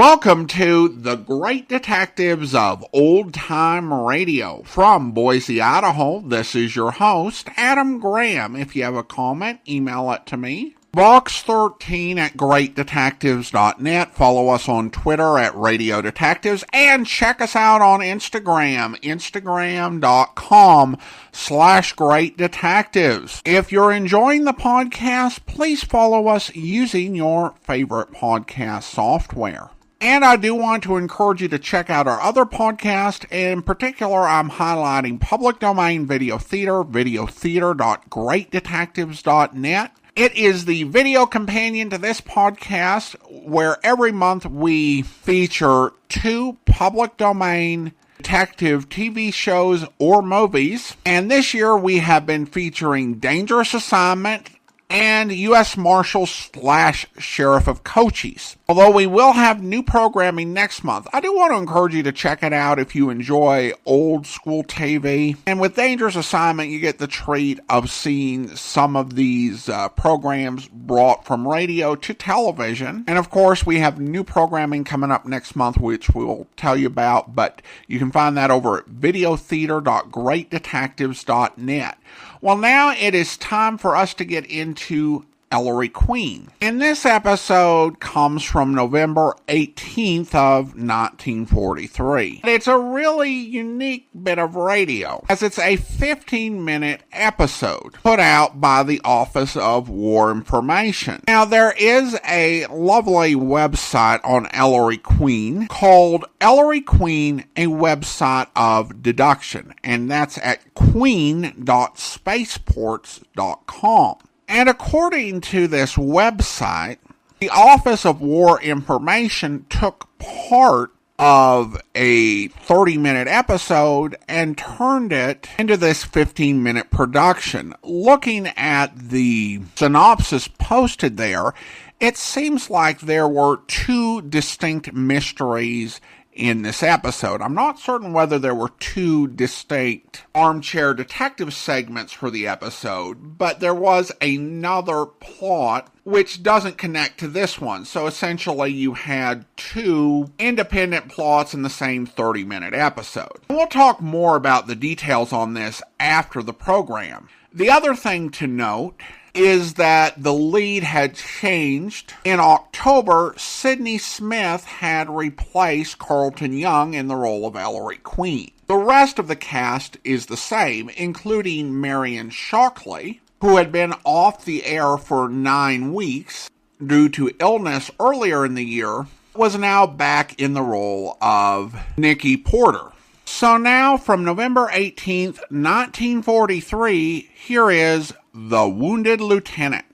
Welcome to the Great Detectives of Old Time Radio. From Boise, Idaho, this is your host, Adam Graham. If you have a comment, email it to me. Box13 at greatdetectives.net. Follow us on Twitter at Radio Detectives. And check us out on Instagram, instagram.com/greatdetectives. If you're enjoying the podcast, please follow us using your favorite podcast software. And I do want to encourage you to check out our other podcast. In particular, I'm highlighting Public Domain Video Theater, videotheater.greatdetectives.net. It is the video companion to this podcast, where every month we feature 2 public domain detective TV shows or movies. And this year we have been featuring Dangerous Assignment and U.S. Marshal/Sheriff of Cochise. Although we will have new programming next month, I do want to encourage you to check it out if you enjoy old school TV. And with Dangerous Assignment, you get the treat of seeing some of these programs brought from radio to television. And of course, we have new programming coming up next month, which we'll tell you about, but you can find that over at videotheater.greatdetectives.net. Well, now it is time for us to get into Ellery Queen. And this episode comes from November 18th of 1943. It's a really unique bit of radio, as it's a 15-minute episode put out by the Office of War Information. Now, there is a lovely website on Ellery Queen called Ellery Queen, a website of deduction, and that's at queen.spaceports.com. And according to this website, the Office of War Information took part of a 30-minute episode and turned it into this 15-minute production. Looking at the synopsis posted there, it seems like there were 2 distinct mysteries in this episode. I'm not certain whether there were 2 distinct Armchair Detective segments for the episode, but there was another plot which doesn't connect to this one. So essentially you had 2 independent plots in the same 30-minute episode. We'll talk more about the details on this after the program. The other thing to note is that the lead had changed. In October, Sidney Smith had replaced Carlton Young in the role of Ellery Queen. The rest of the cast is the same, including Marian Shockley, who had been off the air for 9 weeks due to illness earlier in the year, was now back in the role of Nicky Porter. So now, from November 18th, 1943, here is The Wounded Lieutenant.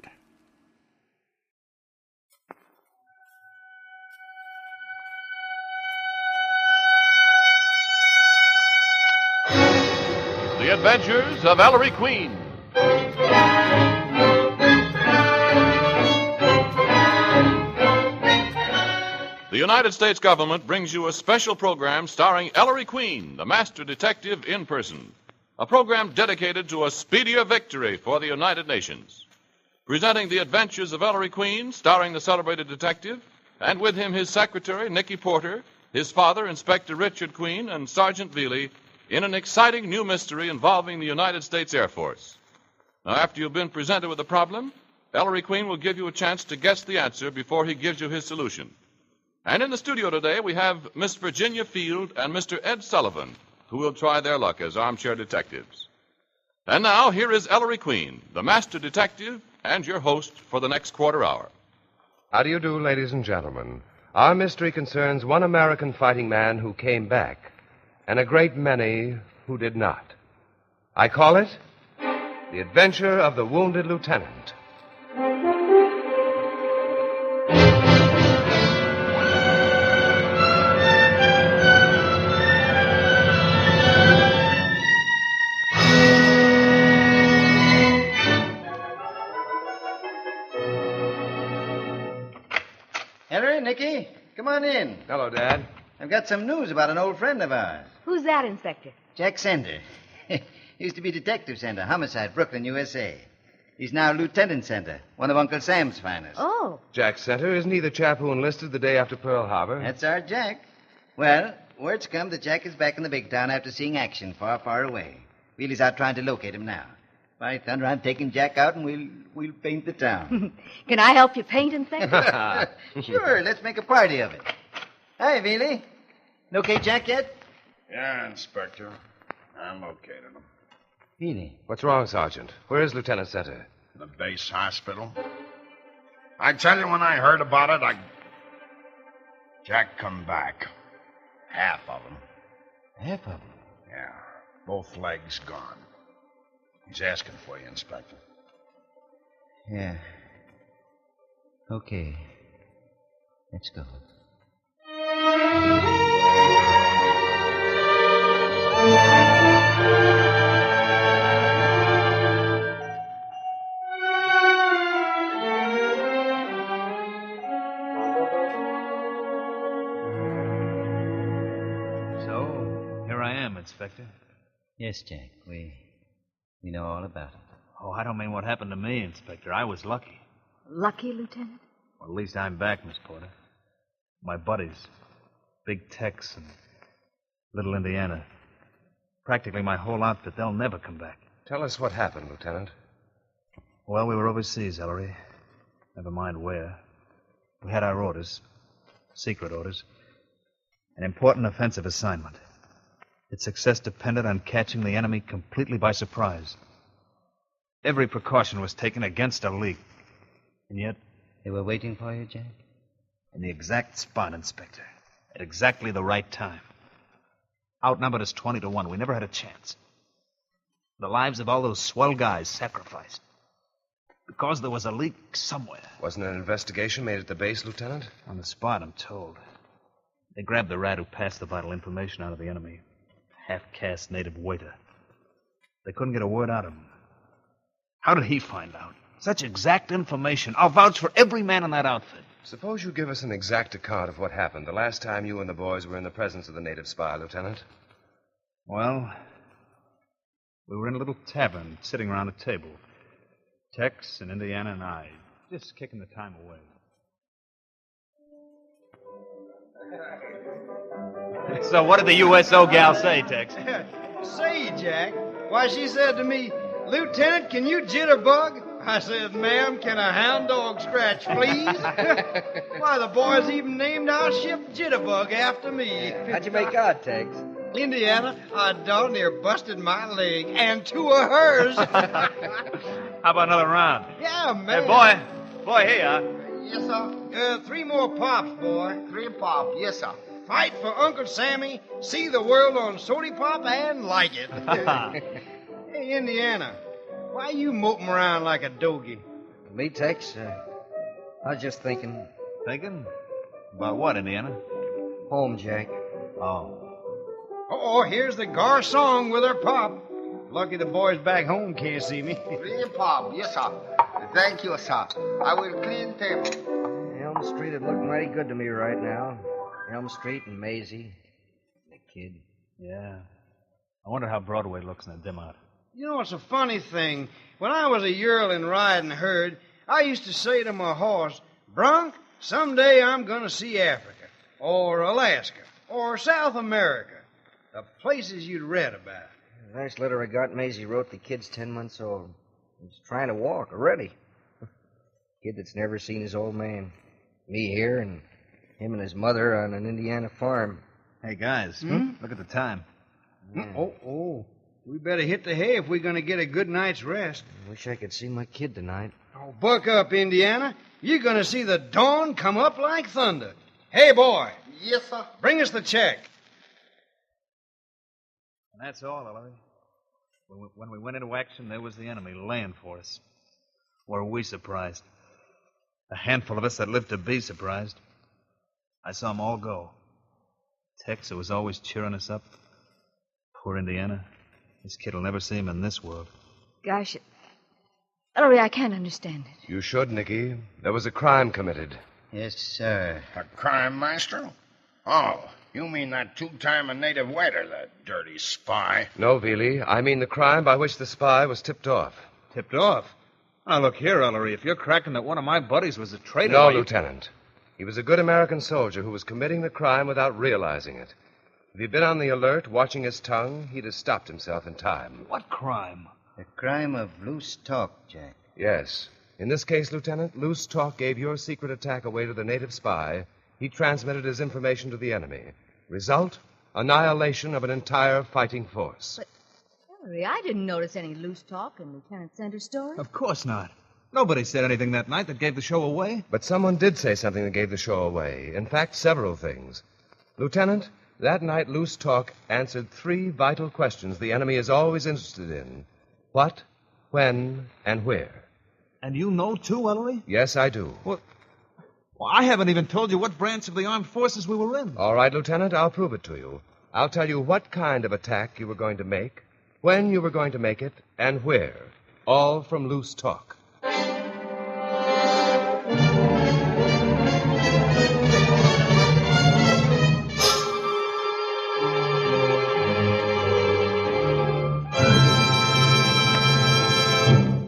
The Adventures of Ellery Queen. The United States government brings you a special program starring Ellery Queen, the master detective in person. A program dedicated to a speedier victory for the United Nations. Presenting The Adventures of Ellery Queen, starring the celebrated detective, and with him his secretary, Nicky Porter, his father, Inspector Richard Queen, and Sergeant Veely, in an exciting new mystery involving the United States Air Force. Now, after you've been presented with a problem, Ellery Queen will give you a chance to guess the answer before he gives you his solution. And in the studio today, we have Miss Virginia Field and Mr. Ed Sullivan, who will try their luck as armchair detectives. And now, here is Ellery Queen, the master detective and your host for the next quarter hour. How do you do, ladies and gentlemen? Our mystery concerns one American fighting man who came back, and a great many who did not. I call it The Adventure of the Wounded Lieutenant. Ellery, Nicky, come on in. Hello, Dad. I've got some news about an old friend of ours. Who's that, Inspector? Jack Sender. Used to be Detective Center, Homicide, Brooklyn, USA. He's now Lieutenant Center, one of Uncle Sam's finest. Oh. Jack Center, isn't he the chap who enlisted the day after Pearl Harbor? That's our Jack. Well, word's come that Jack is back in the big town after seeing action far, far away. Wheeler's out trying to locate him now. By thunder, I'm taking Jack out, and we'll paint the town. Can I help you paint, Inspector? Sure, let's make a party of it. Hi, Wheelie. Locate Jack yet? Yeah, Inspector. I located him. Wheelie. What's wrong, Sergeant? Where is Lieutenant Center? The base hospital. I tell you, when I heard about it, Jack come back. Half of him. Half of him? Yeah, both legs gone. He's asking for you, Inspector. Yeah. Okay. Let's go. So, here I am, Inspector. Yes, Jack. We know all about it. Oh, I don't mean what happened to me, Inspector. I was lucky. Lucky, Lieutenant? Well, at least I'm back, Miss Porter. My buddies, Big Tex and Little Indiana. Practically my whole outfit. They'll never come back. Tell us what happened, Lieutenant. Well, we were overseas, Ellery. Never mind where. We had our orders. Secret orders. An important offensive assignment. Its success depended on catching the enemy completely by surprise. Every precaution was taken against a leak. And yet... They were waiting for you, Jack? In the exact spot, Inspector. At exactly the right time. Outnumbered us 20-1. We never had a chance. The lives of all those swell guys sacrificed. Because there was a leak somewhere. Wasn't an investigation made at the base, Lieutenant? On the spot, I'm told. They grabbed the rat who passed the vital information out of the enemy. Half-caste native waiter. They couldn't get a word out of him. How did he find out? Such exact information. I'll vouch for every man in that outfit. Suppose you give us an exact account of what happened the last time you and the boys were in the presence of the native spy, Lieutenant. Well, we were in a little tavern, sitting around a table. Tex and Indiana and I, just kicking the time away. So what did the USO gal say, Tex? Say, Jack, why, she said to me, Lieutenant, can you jitterbug? I said, ma'am, can a hound dog scratch, please? Why, the boys even named our ship Jitterbug after me. How'd you make out, Tex? Indiana, I darn near busted my leg, and two of hers. How about another round? Yeah, man. Hey, boy, here you are. Yes, sir. 3 more pops, boy. 3 pop, yes, sir. Fight for Uncle Sammy, see the world on Sody Pop, and like it. Hey, Indiana, why you moping around like a doggy? Me, Tex? I was just thinking. Thinking? About what, Indiana? Home, Jack. Oh, here's the garçon with her pop. Lucky the boys back home can't see me. 3 pop, yes, sir. Thank you, sir. I will clean table. Elm Street would look mighty good to me right now. Elm Street and Maisie. The kid. Yeah. I wonder how Broadway looks in a dim out. You know, it's a funny thing. When I was a yearling riding herd, I used to say to my horse, Bronc, someday I'm going to see Africa, or Alaska, or South America. The places you'd read about. Nice letter I got Maisie wrote the kid's 10 months old. He's trying to walk already. Kid that's never seen his old man. Me here, and him and his mother on an Indiana farm. Hey, guys, look at the time. Yeah. Oh. We better hit the hay if we're going to get a good night's rest. I wish I could see my kid tonight. Oh, buck up, Indiana. You're going to see the dawn come up like thunder. Hey, boy. Yes, sir. Bring us the check. And that's all, Ellery. When we went into action, there was the enemy laying for us. Were we surprised? A handful of us that lived to be surprised. I saw them all go. Tex, who was always cheering us up. Poor Indiana. This kid will never see him in this world. Gosh, Ellery, I can't understand it. You should, Nicky. There was a crime committed. Yes, sir. A crime master? Oh, you mean that 2-time native waiter, that dirty spy? No, Veely. I mean the crime by which the spy was tipped off. Tipped off? Now, look here, Ellery. If you're cracking that one of my buddies was a traitor... No, why you- Lieutenant. He was a good American soldier who was committing the crime without realizing it. If he'd been on the alert, watching his tongue, he'd have stopped himself in time. What crime? The crime of loose talk, Jack. Yes. In this case, Lieutenant, loose talk gave your secret attack away to the native spy. He transmitted his information to the enemy. Result? Annihilation of an entire fighting force. Ellery, I didn't notice any loose talk in Lieutenant Santos' story. Of course not. Nobody said anything that night that gave the show away. But someone did say something that gave the show away. In fact, several things. Lieutenant, that night Loose Talk answered 3 vital questions the enemy is always interested in. What, when, and where. And you know, too, Ellery? Yes, I do. Well, I haven't even told you what branch of the armed forces we were in. All right, Lieutenant, I'll prove it to you. I'll tell you what kind of attack you were going to make, when you were going to make it, and where. All from Loose Talk.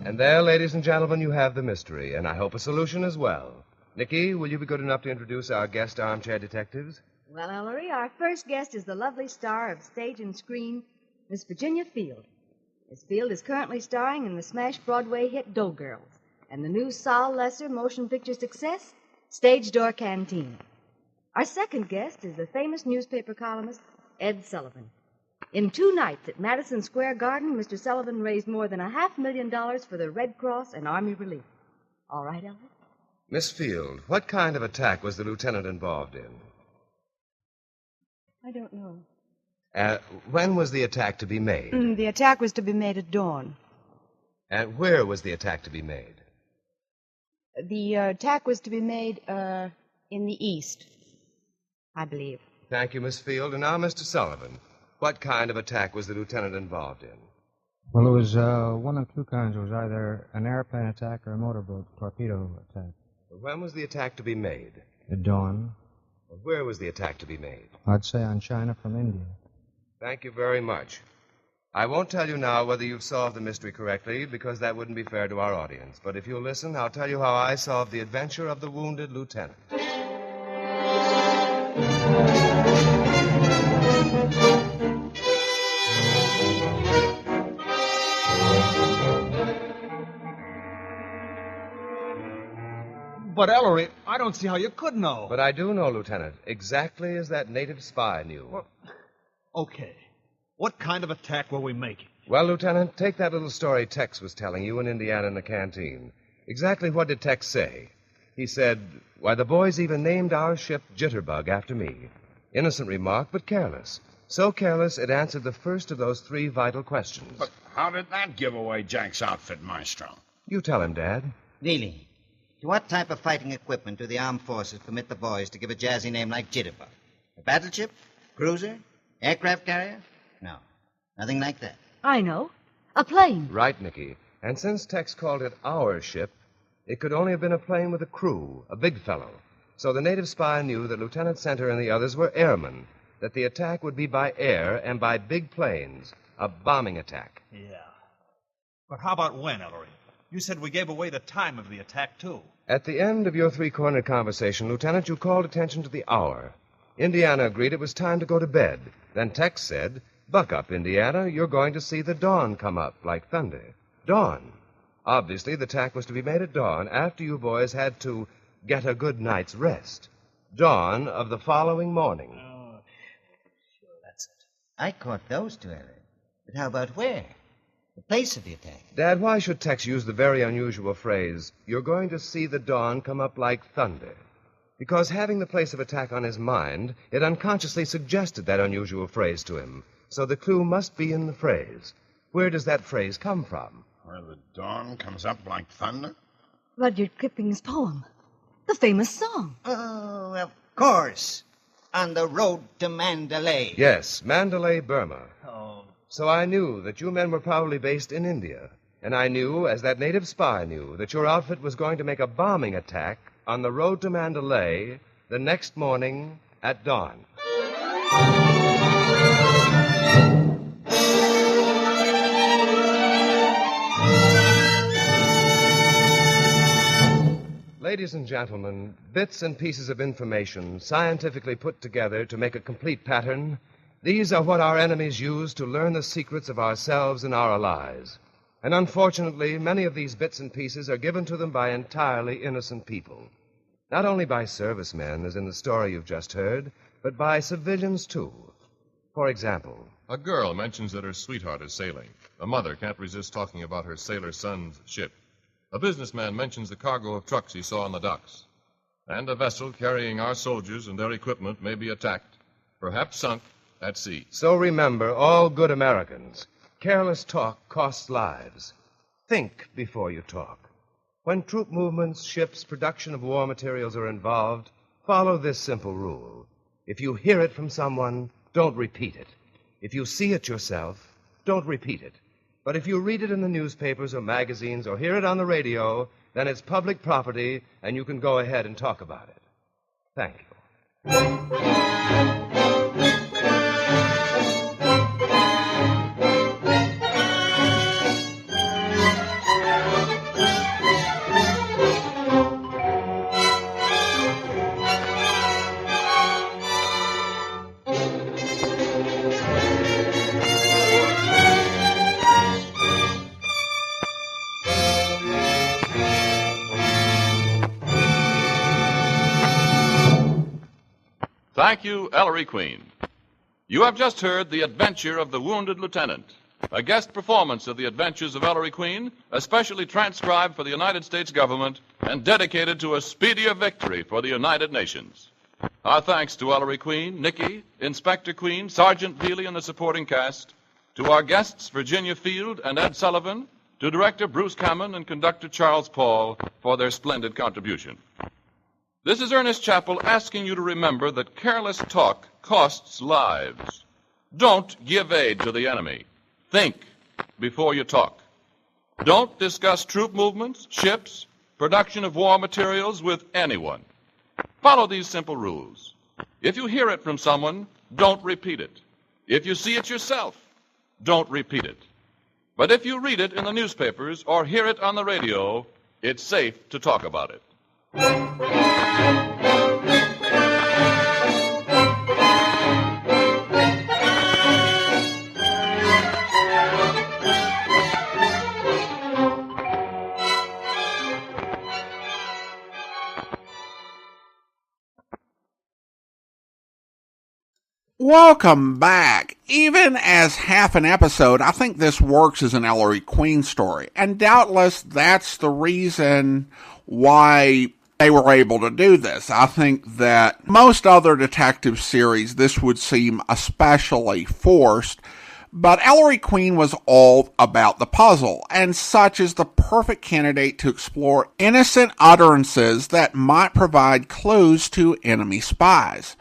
And there, ladies and gentlemen, you have the mystery, and I hope a solution as well. Nikki, will you be good enough to introduce our guest armchair detectives? Well, Ellery, our first guest is the lovely star of stage and screen, Miss Virginia Field. Miss Field is currently starring in the smash Broadway hit Doughgirls and the new Sol Lesser motion picture success, Stage Door Canteen. Our second guest is the famous newspaper columnist, Ed Sullivan. In 2 nights at Madison Square Garden, Mr. Sullivan raised more than $500,000 for the Red Cross and Army Relief. All right, Ellery? Miss Field, what kind of attack was the lieutenant involved in? I don't know. When was the attack to be made? The attack was to be made at dawn. And where was the attack to be made? The attack was to be made in the east, I believe. Thank you, Miss Field. And now, Mr. Sullivan, what kind of attack was the lieutenant involved in? Well, it was one of 2 kinds. It was either an airplane attack or a motorboat torpedo attack. When was the attack to be made? At dawn. Where was the attack to be made? I'd say on China from India. Thank you very much. I won't tell you now whether you've solved the mystery correctly, because that wouldn't be fair to our audience. But if you'll listen, I'll tell you how I solved the adventure of the wounded lieutenant. But, Ellery, I don't see how you could know. But I do know, Lieutenant, exactly as that native spy knew. Well, okay. What kind of attack were we making? Well, Lieutenant, take that little story Tex was telling you in Indiana in the canteen. Exactly what did Tex say? He said, "Why, the boys even named our ship Jitterbug after me." Innocent remark, but careless. So careless, it answered the first of those 3 vital questions. But how did that give away Jack's outfit, Maestro? You tell him, Dad. Neely, to what type of fighting equipment do the armed forces permit the boys to give a jazzy name like Jitterbug? A battleship? Cruiser? Aircraft carrier? No, nothing like that. I know. A plane. Right, Nicky. And since Tex called it our ship, it could only have been a plane with a crew, a big fellow. So the native spy knew that Lieutenant Center and the others were airmen, that the attack would be by air and by big planes, a bombing attack. Yeah. But how about when, Ellery? You said we gave away the time of the attack, too. At the end of your 3-cornered conversation, Lieutenant, you called attention to the hour. Indiana agreed it was time to go to bed. Then Tex said, "Buck up, Indiana. You're going to see the dawn come up like thunder." Dawn. Obviously, the attack was to be made at dawn after you boys had to get a good night's rest. Dawn of the following morning. Oh, sure, that's it. I caught those 2, Ellery. But how about where? The place of the attack. Dad, why should Tex use the very unusual phrase, "You're going to see the dawn come up like thunder"? Because having the place of attack on his mind, it unconsciously suggested that unusual phrase to him. So the clue must be in the phrase. Where does that phrase come from? Where the dawn comes up like thunder? Rudyard Kipling's poem. The famous song. Oh, of course. On the road to Mandalay. Yes, Mandalay, Burma. Oh. So I knew that you men were probably based in India. And I knew, as that native spy knew, that your outfit was going to make a bombing attack on the road to Mandalay the next morning at dawn. Ladies and gentlemen, bits and pieces of information scientifically put together to make a complete pattern, these are what our enemies use to learn the secrets of ourselves and our allies. And unfortunately, many of these bits and pieces are given to them by entirely innocent people. Not only by servicemen, as in the story you've just heard, but by civilians, too. For example, a girl mentions that her sweetheart is sailing. A mother can't resist talking about her sailor son's ship. A businessman mentions the cargo of trucks he saw on the docks. And a vessel carrying our soldiers and their equipment may be attacked, perhaps sunk at sea. So remember, all good Americans, careless talk costs lives. Think before you talk. When troop movements, ships, production of war materials are involved, follow this simple rule. If you hear it from someone, don't repeat it. If you see it yourself, don't repeat it. But if you read it in the newspapers or magazines or hear it on the radio, then it's public property and you can go ahead and talk about it. Thank you. Thank you, Ellery Queen. You have just heard The Adventure of the Wounded Lieutenant, a guest performance of The Adventures of Ellery Queen, especially transcribed for the United States government and dedicated to a speedier victory for the United Nations. Our thanks to Ellery Queen, Nicky, Inspector Queen, Sergeant Beely, and the supporting cast, to our guests Virginia Field and Ed Sullivan, to Director Bruce Cameron and Conductor Charles Paul for their splendid contribution. This is Ernest Chappell asking you to remember that careless talk costs lives. Don't give aid to the enemy. Think before you talk. Don't discuss troop movements, ships, production of war materials with anyone. Follow these simple rules. If you hear it from someone, don't repeat it. If you see it yourself, don't repeat it. But if you read it in the newspapers or hear it on the radio, it's safe to talk about it. Welcome back. Even as half an episode, I think this works as an Ellery Queen story. And doubtless that's the reason why they were able to do this. I think that most other detective series, this would seem especially forced. But Ellery Queen was all about the puzzle, and such is the perfect candidate to explore innocent utterances that might provide clues to enemy spies.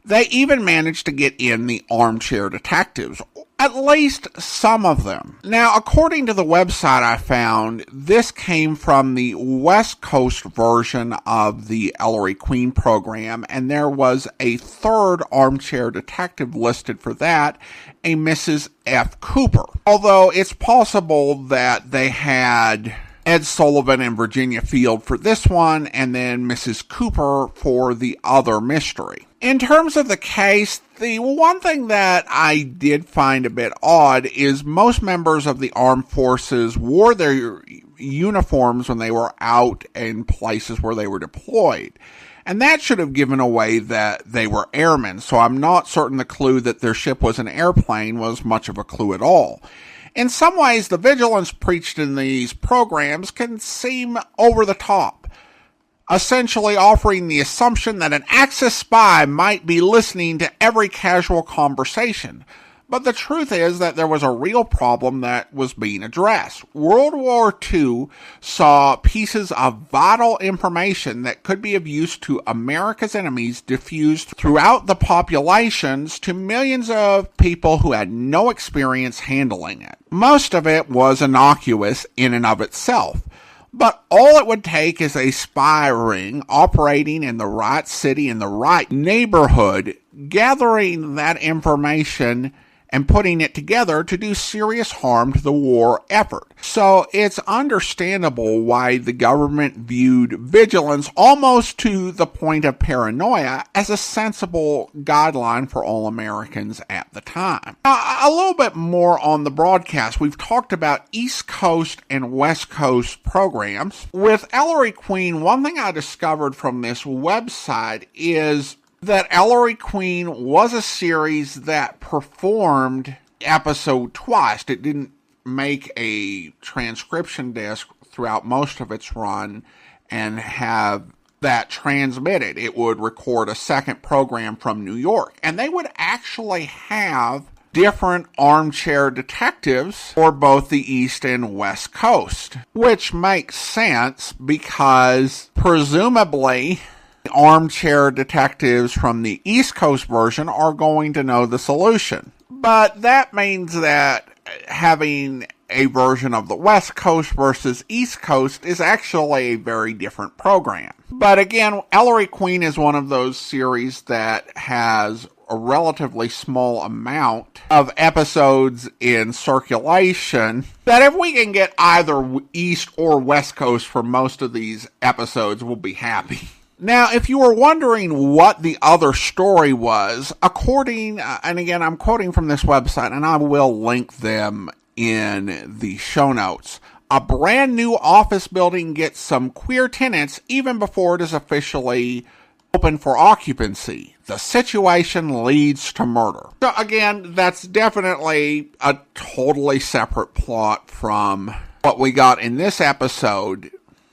They even managed to get in the armchair detectives, at least some of them. Now, according to the website I found, this came from the West Coast version of the Ellery Queen program, and there was a third armchair detective listed for that, a Mrs. F. Cooper. Although it's possible that they had Ed Sullivan and Virginia Field for this one, and then Mrs. Cooper for the other mystery. In terms of the case, the one thing that I did find a bit odd is most members of the armed forces wore their uniforms when they were out in places where they were deployed. And that should have given away that they were airmen, so I'm not certain the clue that their ship was an airplane was much of a clue at all. In some ways, the vigilance preached in these programs can seem over the top, essentially offering the assumption that an Axis spy might be listening to every casual conversation. But the truth is that there was a real problem that was being addressed. World War II saw pieces of vital information that could be of use to America's enemies diffused throughout the populations to millions of people who had no experience handling it. Most of it was innocuous in and of itself. But all it would take is a spy ring operating in the right city in the right neighborhood, gathering that information and putting it together to do serious harm to the war effort. So it's understandable why the government viewed Vigilance almost to the point of paranoia as a sensible guideline for all Americans at the time. Now, a little bit more on the broadcast. We've talked about East Coast and West Coast programs. With Ellery Queen, one thing I discovered from this website is that Ellery Queen was a series that performed episode twice. It didn't make a transcription disc throughout most of its run and have that transmitted. It would record a second program from New York, and they would actually have different armchair detectives for both the East and West Coast, which makes sense because presumably armchair detectives from the East Coast version are going to know the solution. But that means that having a version of the West Coast versus East Coast is actually a very different program. But again, Ellery Queen is one of those series that has a relatively small amount of episodes in circulation, that if we can get either East or West Coast for most of these episodes, we'll be happy. Now, if you were wondering what the other story was, according, and again, I'm quoting from this website, and I will link them in the show notes. A brand new office building gets some queer tenants even before it is officially open for occupancy. The situation leads to murder. So again, that's definitely a totally separate plot from what we got in this episode.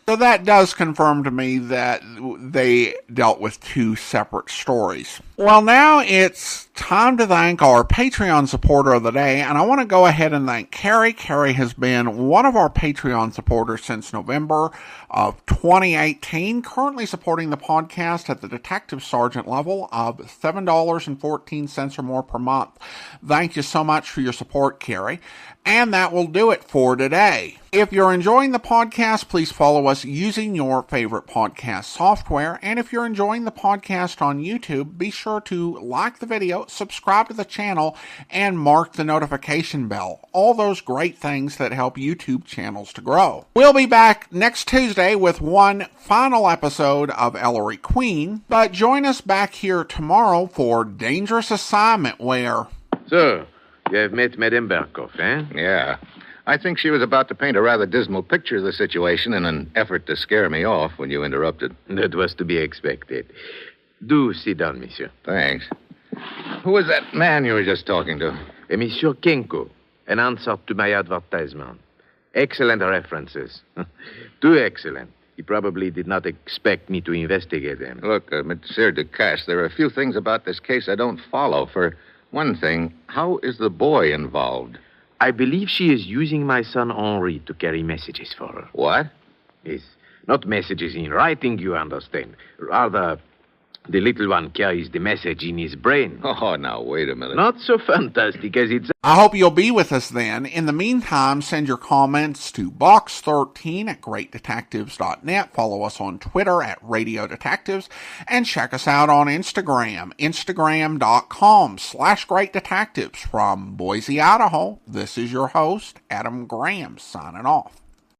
So that does confirm to me that they dealt with two separate stories. Well, now it's time to thank our Patreon supporter of the day, and I want to go ahead and thank Carrie. Carrie has been one of our Patreon supporters since November of 2018, currently supporting the podcast at the Detective Sergeant level of $7.14 or more per month. Thank you so much for your support, Carrie. And that will do it for today. If you're enjoying the podcast, please follow us using your favorite podcast software. And if you're enjoying the podcast on YouTube, be sure to like the video, subscribe to the channel, and mark the notification bell. All those great things that help YouTube channels to grow. We'll be back next Tuesday with one final episode of Ellery Queen. But join us back here tomorrow for Dangerous Assignment, where... So, you have met Madame Barkov, eh? Yeah. I think she was about to paint a rather dismal picture of the situation in an effort to scare me off when you interrupted. That was to be expected. Do sit down, monsieur. Thanks. Who was that man you were just talking to? Monsieur Kenko, an answer to my advertisement. Excellent references. Too excellent. He probably did not expect me to investigate them. Look, Monsieur Ducasse, there are a few things about this case I don't follow. For one thing, how is the boy involved? I believe she is using my son Henri to carry messages for her. What? Yes. Not messages in writing, you understand. Rather, the little one carries the message in his brain. Oh, now, wait a minute. Not so fantastic as it's... I hope you'll be with us then. In the meantime, send your comments to box13@greatdetectives.net. Follow us on Twitter at Radio Detectives. And check us out on Instagram, instagram.com/greatdetectives. From Boise, Idaho, this is your host, Adam Graham, signing off.